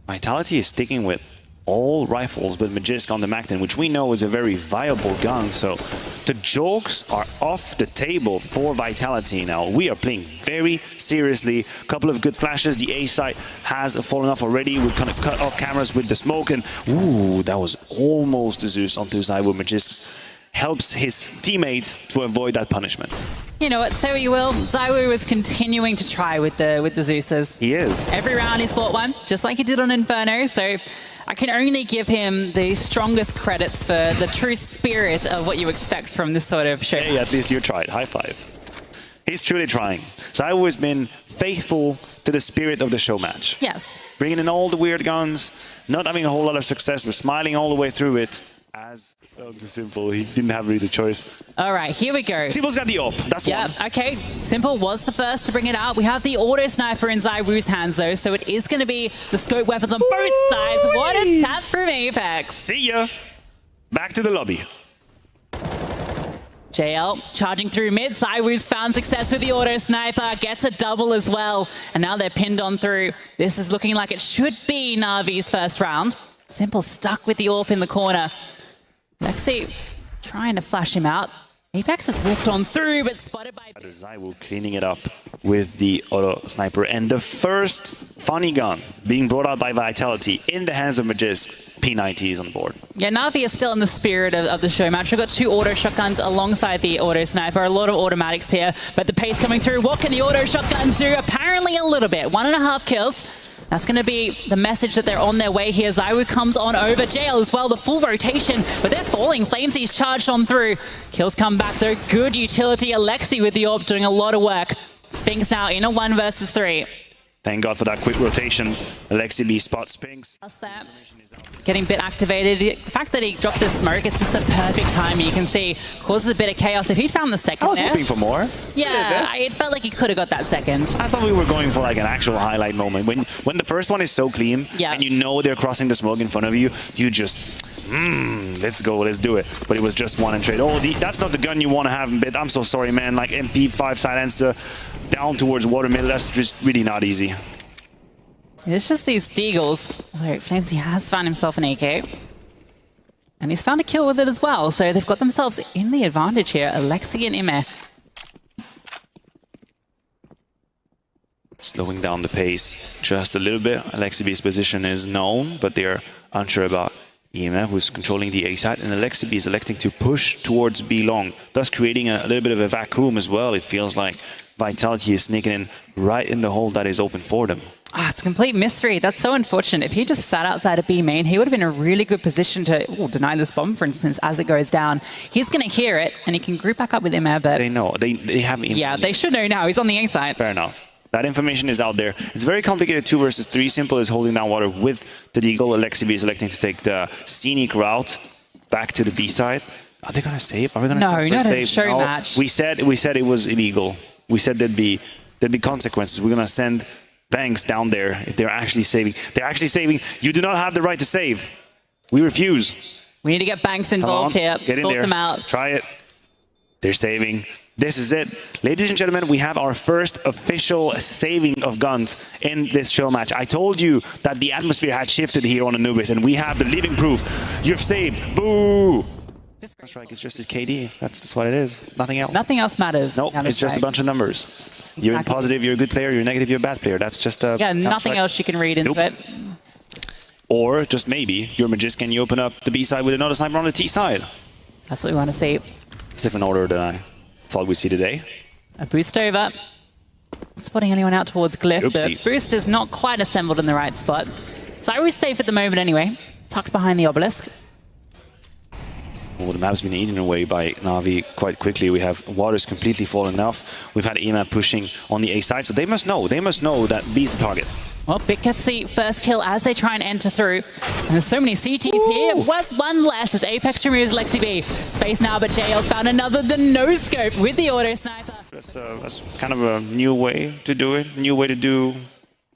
Vitality is sticking with all rifles but Magisk on the Macton, which we know is a very viable gun. So the jokes are off the table for Vitality now. We are playing very seriously. A couple of good flashes. The A site has fallen off already. We're kind of cut off cameras with the smoke, and ooh, that was almost a Zeus onto Zywu. Magisk helps his teammate to avoid that punishment. You know what, say what you will, Zywu is continuing to try with the Zeuses. He is. Every round he's bought one, just like he did on Inferno, so I can only give him the strongest credits for the true spirit of what you expect from this sort of show. Hey, at least you tried. High five. He's truly trying. Zywu has been faithful to the spirit of the show match. Yes. Bringing in all the weird guns, not having a whole lot of success, but smiling all the way through it. As so Simple, he didn't have really the choice. All right, here we go. Simple's got the AWP, that's one. Okay, Simple was the first to bring it out. We have the auto sniper in Zywu's hands though, so it is going to be the scope weapons on both sides. What a tap from Apex. See ya. Back to the lobby. JL charging through mid. Zywu's found success with the auto sniper, gets a double as well, and now they're pinned on through. This is looking like it should be Navi's first round. Simple stuck with the AWP in the corner. Lexi trying to flash him out. Apex has walked on through, but spotted by... Zywu cleaning it up with the auto sniper. And the first funny gun being brought out by Vitality in the hands of Magisk. P90 is on board. Yeah, Navi is still in the spirit of the show match. We've got 2 auto shotguns alongside the auto sniper. A lot of automatics here, but the pace coming through. What can the auto shotgun do? Apparently a little bit. 1.5 kills. That's going to be the message that they're on their way here. Zywoo comes on over. JL as well, the full rotation, but they're falling. Flamesy's charged on through. Kills come back though. Good utility. Alexi with the AWP doing a lot of work. Spinks now in a 1 versus 3. Thank God for that quick rotation. Alexi B spots Spinks. Getting bit activated. The fact that he drops his smoke, it's just the perfect time. You can see causes a bit of chaos. If he'd found the second I was hoping for more. Yeah, it felt like he could have got that second. I thought we were going for like an actual highlight moment. When the first one is so clean, and you know they're crossing the smoke in front of you, you just, let's go, let's do it. But it was just one and trade. Oh, that's not the gun you want to have in bit. I'm so sorry, man. Like MP5 silencer down towards water middle. That's just really not easy. It's just these deagles. Although Flamesy has found himself an AK. And he's found a kill with it as well. So they've got themselves in the advantage here. Alexi and Ime. Slowing down the pace just a little bit. Alexi B's position is known, but they're unsure about Ime, who's controlling the A side. And Alexi B is electing to push towards B long, thus creating a little bit of a vacuum as well. It feels like Vitality is sneaking in right in the hole that is open for them. It's a complete mystery. That's so unfortunate. If he just sat outside of B main, he would have been in a really good position to deny this bomb, for instance, as it goes down. He's going to hear it, and he can group back up with Ime, but... They know. They have... Yeah, they should know now. He's on the A side. Fair enough. That information is out there. It's very complicated 2 versus 3. Simple is holding down water with the deagle. Alexi B is electing to take the scenic route back to the B side. Are they going to save? Are we going to save? No, not a show match. We said it was illegal. We said there'd be consequences. We're going to send Banks down there if they're actually saving. They're actually saving. You do not have the right to save. We refuse. We need to get Banks involved here. Get in Sort there. them out. Try it. They're saving. This is it. Ladies and gentlemen, we have our first official saving of guns in this show match. I told you that the atmosphere had shifted here on Anubis, and we have the living proof. You've saved. Boo! Strike is just as KD. That's what it is. Nothing else. Nothing else matters. Nope, it's just a bunch of numbers. Exactly. You're in positive, you're a good player. You're negative, you're a bad player. That's just a... Yeah, nothing else you can read into it. Or just maybe you're a Magisk and you open up the B side with another sniper on the T side. That's what we want to see. It's a different order than I thought we'd see today. A boost over. Not spotting anyone out towards Glyph. Oopsie. The boost is not quite assembled in the right spot. So I was safe at the moment anyway. Tucked behind the obelisk. Well, the map's been eaten away by Navi quite quickly. We have waters completely fallen off. We've had Ema pushing on the A side, so they must know. They must know that B's the target. Well, Bit gets the first kill as they try and enter through. And there's so many CTs here. One less as Apex removes Lexi B. Space now, but JL's found another, the no-scope with the auto sniper. That's kind of a new way to do it. New way to do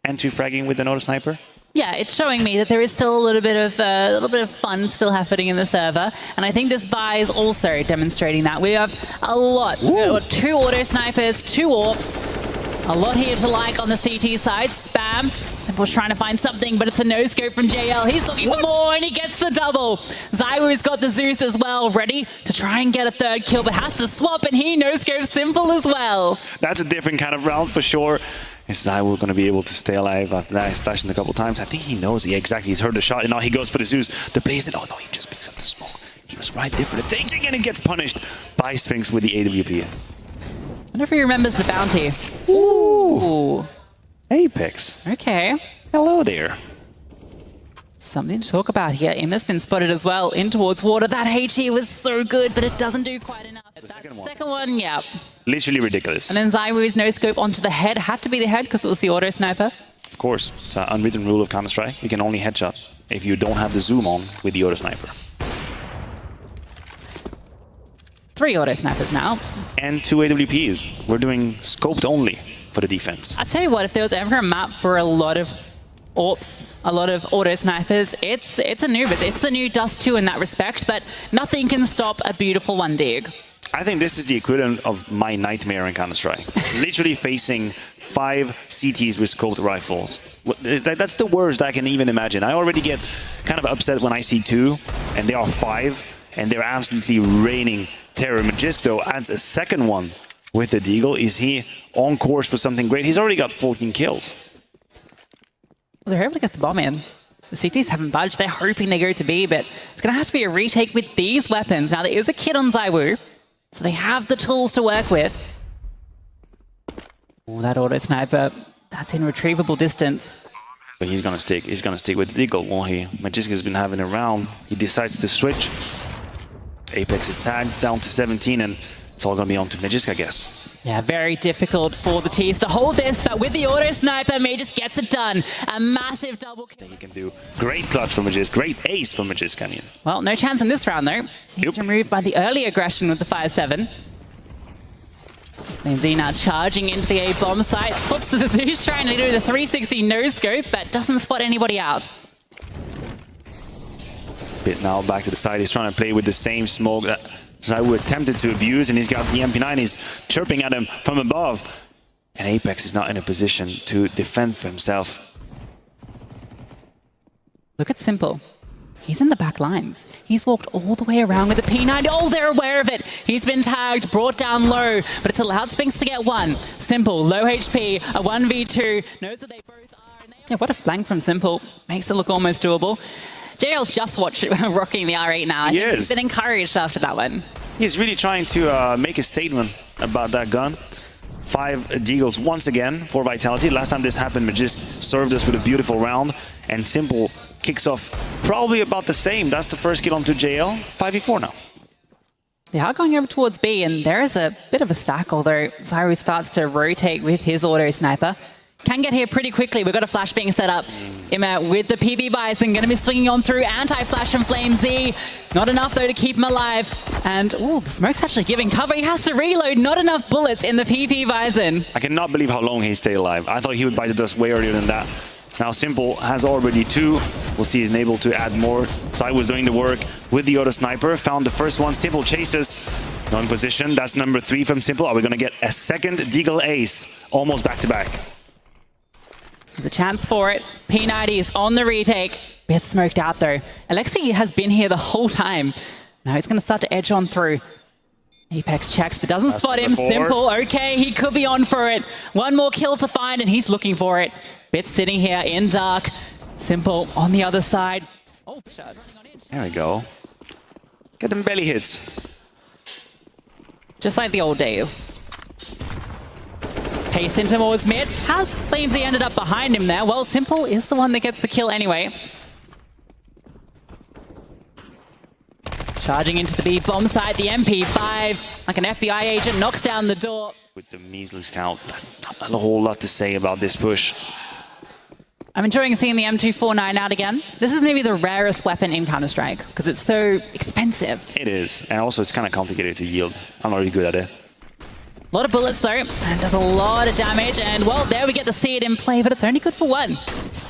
entry-fragging with an auto sniper. Yeah, it's showing me that there is still a little bit of fun still happening in the server, and I think this buy is also demonstrating that. We have a lot. We've got 2 auto snipers, 2 AWPs, a lot here to like on the CT side. Spam, Simple's trying to find something, but it's a no-scope from JL. He's looking for more, and he gets the double. Zywoo's got the Zeus as well, ready to try and get a 3rd kill, but has to swap, and he no-scopes Simple as well. That's a different kind of round for sure. Is Zywoo going to be able to stay alive after that? He's splashed a couple times. I think he knows. Yeah, exactly. He's heard the shot, and now he goes for the Zeus. The blaze it. Oh no, he just picks up the smoke. He was right there for the taking, and he gets punished by Sphinx with the AWP. I wonder if he remembers the bounty. Ooh. Apex. Okay. Hello there. Something to talk about here. Ima's been spotted as well in towards water. That HE was so good, but it doesn't do quite enough. That second one, yeah. Literally ridiculous. And then Zywoo's no-scope onto the head. Had to be the head because it was the auto sniper. Of course. It's an unwritten rule of Counter-Strike. You can only headshot if you don't have the zoom on with the auto sniper. 3 auto snipers now. And 2 AWPs. We're doing scoped only for the defense. I'll tell you what, if there was ever a map for a lot of AWPs, a lot of auto snipers, it's Anubis. It's the new Dust 2 in that respect, but nothing can stop a beautiful 1-dig. I think this is the equivalent of my nightmare in Counter-Strike. Literally facing 5 CTs with scoped rifles. That's the worst I can even imagine. I already get kind of upset when I see 2, and there are 5, and they're absolutely raining terror. Magisk, though, adds a second one with the Deagle. Is he on course for something great? He's already got 14 kills. Well, they're able to get the bomb in. The CTs haven't budged. They're hoping they go to B, but it's going to have to be a retake with these weapons. Now, there is a kit on Zywoo, so they have the tools to work with. Oh, that auto sniper, that's in retrievable distance. But he's gonna stick. He's gonna stick with Deagle, won't he? Magisk has been having a round. He decides to switch. Apex is tagged down to 17, and it's all gonna be on to Magisk, I guess. Yeah, very difficult for the T's to hold this, but with the auto sniper, Magisk gets it done. A massive double kill. He can do great clutch for Magisk, great ace for Magisk, I mean. Well, no chance in this round though. He's removed by the early aggression with the 5-7. flamez now charging into the A bomb site. Swaps to the Zeus, trying to do the 360 no scope, but doesn't spot anybody out. Bit now back to the side. He's trying to play with the same smoke that ZywOo attempted to abuse, and he's got the MP9. He's chirping at him from above. And Apex is not in a position to defend for himself. Look at Simple. He's in the back lines. He's walked all the way around with the P90. Oh, they're aware of it. He's been tagged, brought down low, but it's allowed Spinks to get one. Simple, low HP, a 1v2. Knows that they both are. Yeah, what a flank from Simple. Makes it look almost doable. JL's just rocking the R8 now. I think he's been encouraged after that one. He's really trying to make a statement about that gun. 5 Deagles once again for Vitality. Last time this happened, Magisk served us with a beautiful round, and Simple kicks off probably about the same. That's the first kill onto JL. 5v4 now. They are going over towards B, and there is a bit of a stack, although ZywOo starts to rotate with his auto sniper. Can get here pretty quickly. We've got a flash being set up. Ima with the PB Bison, going to be swinging on through. Anti-flash from flamez. Not enough, though, to keep him alive. And, oh, the smoke's actually giving cover. He has to reload. Not enough bullets in the PP Bison. I cannot believe how long he stayed alive. I thought he would bite the dust way earlier than that. Now Simple has already 2. We'll see he's able to add more. ZywOo's doing the work with the auto sniper. Found the first one. Simple chases. Not in position. That's number 3 from Simple. Are we going to get a second Deagle ace? Almost back-to-back. There's a chance for it. P90 is on the retake. Bit smoked out though. Alexi has been here the whole time. Now he's going to start to edge on through. Apex checks, but doesn't spot him. Simple, okay, he could be on for it. One more kill to find, and he's looking for it. Bit sitting here in dark. Simple on the other side. Oh, there we go. Get them belly hits. Just like the old days. Pace into towards mid. Has flamez ended up behind him there? Well, Simple is the one that gets the kill anyway. Charging into the B bomb site, the MP5, like an FBI agent, knocks down the door. With the measles count, that's not a whole lot to say about this push. I'm enjoying seeing the M249 out again. This is maybe the rarest weapon in Counter-Strike because it's so expensive. It is, and also it's kind of complicated to yield. I'm not really good at it. A lot of bullets though, and does a lot of damage, and well, there we get to see it in play, but it's only good for 1.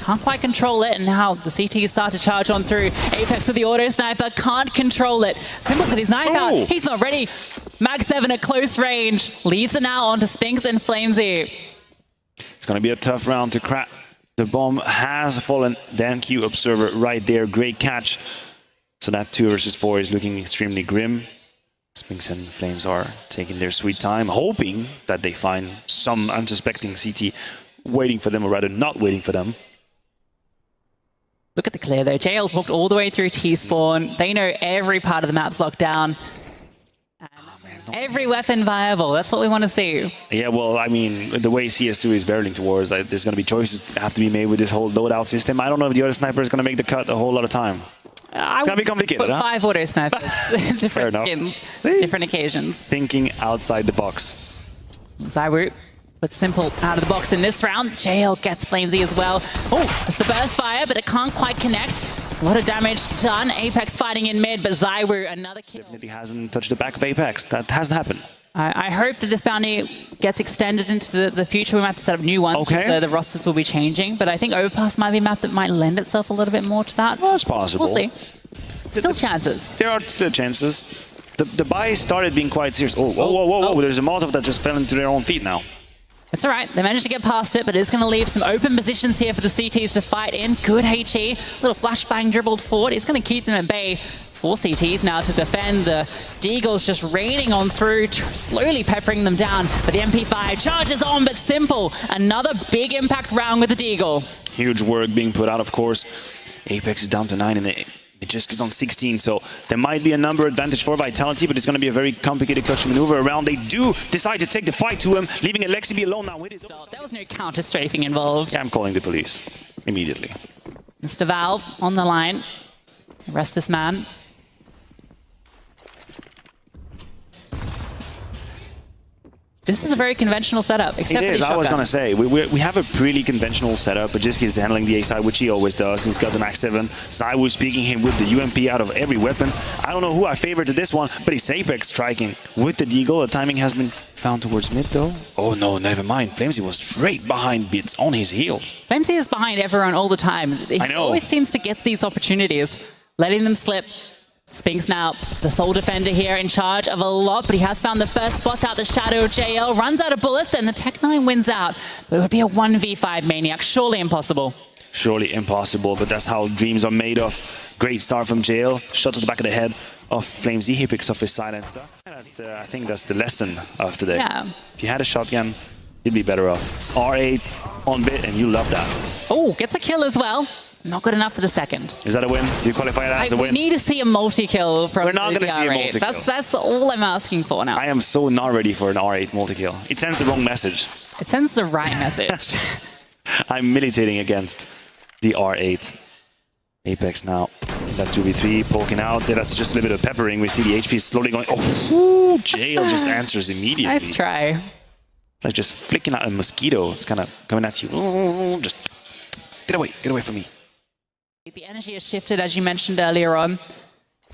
Can't quite control it, and now the CTs start to charge on through. Apex with the auto sniper, can't control it. Simple with his knife out, he's not ready. Mag 7 at close range, leaves it now onto Spinks and flamez. It's going to be a tough round to crack. The bomb has fallen. Dan Q Observer right there, great catch. So that 2 versus 4 is looking extremely grim. Spinks and flamez are taking their sweet time, hoping that they find some unsuspecting CT waiting for them, or rather not waiting for them. Look at the clear though. JL's walked all the way through T-spawn. They know every part of the map's locked down. Every weapon viable. That's what we want to see. Yeah, well, I mean, the way CS2 is barreling towards, like, there's going to be choices that have to be made with this whole loadout system. I don't know if the other sniper is going to make the cut a whole lot of time. It's going to be complicated, huh? 5 auto snipers, different skins, different occasions. Thinking outside the box. ZywOo, but Simple out of the box in this round. JL gets flamez as well. Oh, it's the burst fire, but it can't quite connect. A lot of damage done. Apex fighting in mid, but ZywOo, another kill. Definitely hasn't touched the back of Apex. That hasn't happened. I hope that this bounty gets extended into the future. We might have to set up new ones. Okay. The rosters will be changing, but I think Overpass might be a map that might lend itself a little bit more to that. Well, it's possible. We'll see. Still chances. There are still chances. The buy started being quite serious. Oh, whoa. There's a Molotov that just fell into their own feet now. It's all right. They managed to get past it, but it's going to leave some open positions here for the CTs to fight in. Good HE. Little flashbang dribbled forward. It's going to keep them at bay. 4 CTs now to defend. The Deagles just raining on through, slowly peppering them down. But the MP5 charges on, but Simple. Another big impact round with the Deagle. Huge work being put out, of course. Apex is down to 9, and it just is on 16, so there might be a number advantage for Vitality, but it's going to be a very complicated clutch maneuver around. They do decide to take the fight to him, leaving Alexi alone now with his... There was no counter-strafing involved. Yeah, I'm calling the police. immediately. Mr. Valve on the line. Arrest this man. This is a very conventional setup, except for the shotgun. I was going to say, we have a pretty conventional setup, but just he's handling the A side, which he always does. He's got the Max 7. Cywoo speaking him with the UMP out of every weapon. I don't know who I favored to this one, but he's Apex striking with the Deagle. The timing has been found towards mid, though. Oh, no, never mind. Flamesy was straight behind Bits on his heels. Flamesy is behind everyone all the time. He always seems to get these opportunities, letting them slip. Spinks now, the sole defender here, in charge of a lot, but he has found the first spots out the shadow. JL runs out of bullets and the Tech-9 wins out. But it would be a 1v5 Maniac. Surely impossible. Surely impossible, but that's how dreams are made of. Great start from JL. Shot to the back of the head of Flamesy. He picks off his silencer. I think that's the lesson of today. Yeah. If you had a shotgun, you'd be better off. R8 on bit, and you love that. Oh, gets a kill as well. Not good enough for the second. Is that a win? Do you qualify that as a win? We need to see a multi-kill from We're not going to see a multi-kill. That's all I'm asking for now. I am so not ready for an R8 multi-kill. It sends the wrong message. It sends the right message. I'm militating against the R8. Apex now in that 2v3, poking out. That's just a little bit of peppering. We see the HP slowly going. Oh, Jail just answers immediately. Nice try. Like just flicking out a mosquito. It's kind of coming at you. Just get away from me. The energy has shifted, as you mentioned earlier on.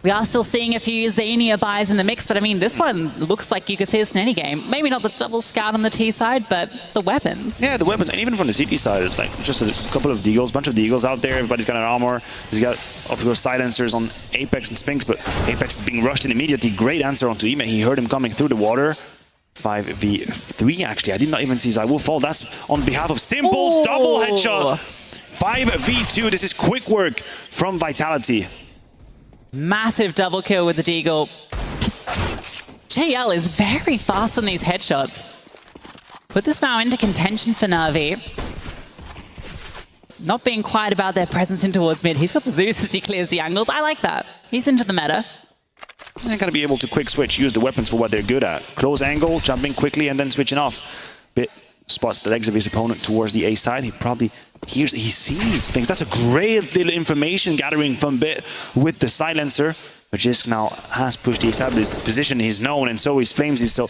We are still seeing a few Xenia buys in the mix, but I mean, this one looks like you could see this in any game. Maybe not the double scout on the T side, but the weapons. Yeah, the weapons, and even from the CT side, it's like just a couple of Deagles, bunch of Deagles out there. Everybody's got an armor. He's got, of course, silencers on Apex and Spinks, but Apex is being rushed in immediately. Great answer onto Ime. He heard him coming through the water. 5v3, actually. I did not even see Cywoo fall. That's on behalf of Simples. Double headshot. 5v2. This is quick work from Vitality. Massive double kill with the Deagle. JL is very fast on these headshots. Put this now into contention for Navi. Not being quiet about their presence in towards mid. He's got the Zeus as he clears the angles. I like that. He's into the meta. They're going to be able to quick switch, use the weapons for what they're good at. Close angle, jumping quickly, and then switching off. Bit spots the legs of his opponent towards the A side. He probably hears, he sees things. That's a great little information gathering from Bit with the silencer. Magisk now has pushed the A side, but his position is known, and so is Flamesy. So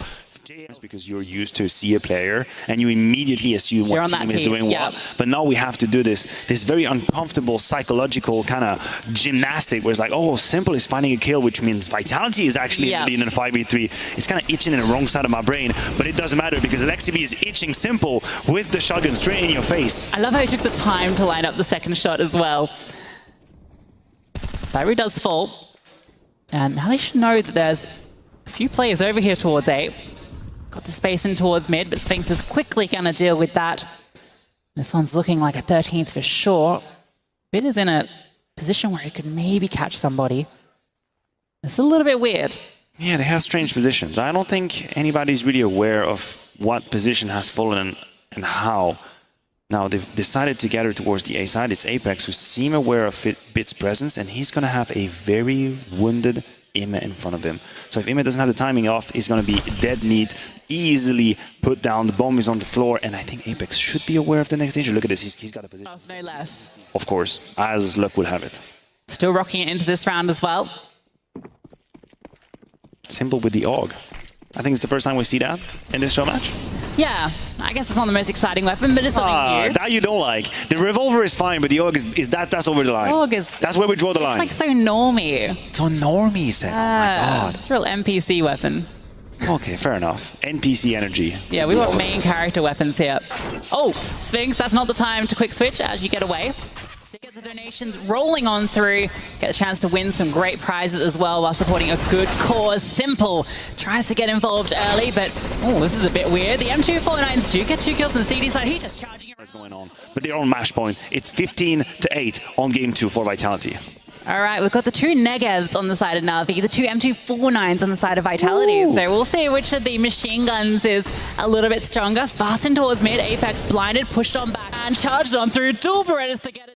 because you're used to see a player and you immediately assume what team is doing what. But now we have to do this very uncomfortable psychological kind of gymnastic where it's like, oh, Simple is finding a kill, which means Vitality is actually in a 5v3. It's kind of itching in the wrong side of my brain, but it doesn't matter because LeGGends is itching Simple with the shotgun straight in your face. I love how he took the time to line up the second shot as well. Cywoo does fall. And now they should know that there's a few players over here towards A. Got the space in towards mid, but Spinks is quickly going to deal with that. This one's looking like a 13th for sure. Bit is in a position where he could maybe catch somebody. It's a little bit weird. Yeah, they have strange positions. I don't think anybody's really aware of what position has fallen and how. Now, they've decided to gather towards the A side. It's Apex who seem aware of Bit's presence, and he's going to have a very wounded Ime in front of him. So if Ime doesn't have the timing off, he's going to be dead meat, easily put down. The bomb is on the floor, and I think Apex should be aware of the next danger. Look at this, he's got a position. Oh, no less. Of course, as luck would have it. Still rocking it into this round as well. Simple with the AUG. I think it's the first time we see that in this Showmatch. Yeah, I guess it's not the most exciting weapon, but it's something new. That you don't like. The revolver is fine, but the AUG that's over the line. AUG is... That's where we draw the line. It's like so normie. So normie, Seth. Oh my god. It's a real NPC weapon. Okay, fair enough. NPC energy. Yeah, we want main character weapons here. Oh, Spinks, that's not the time to quick switch as you get away. To get the donations rolling on through, get a chance to win some great prizes as well while supporting a good cause. Simple tries to get involved early, but oh, this is a bit weird. The M249s do get 2 kills on the CD side. He's just charging around. What's going on? But they're on match point. It's 15-8 on game 2 for Vitality. All right, we've got the 2 Negevs on the side of Navi, the 2 M249s on the side of Vitality. Ooh. So we'll see which of the machine guns is a little bit stronger. Fast in towards mid, Apex blinded, pushed on back, and charged on through. Dual Berettas to get it.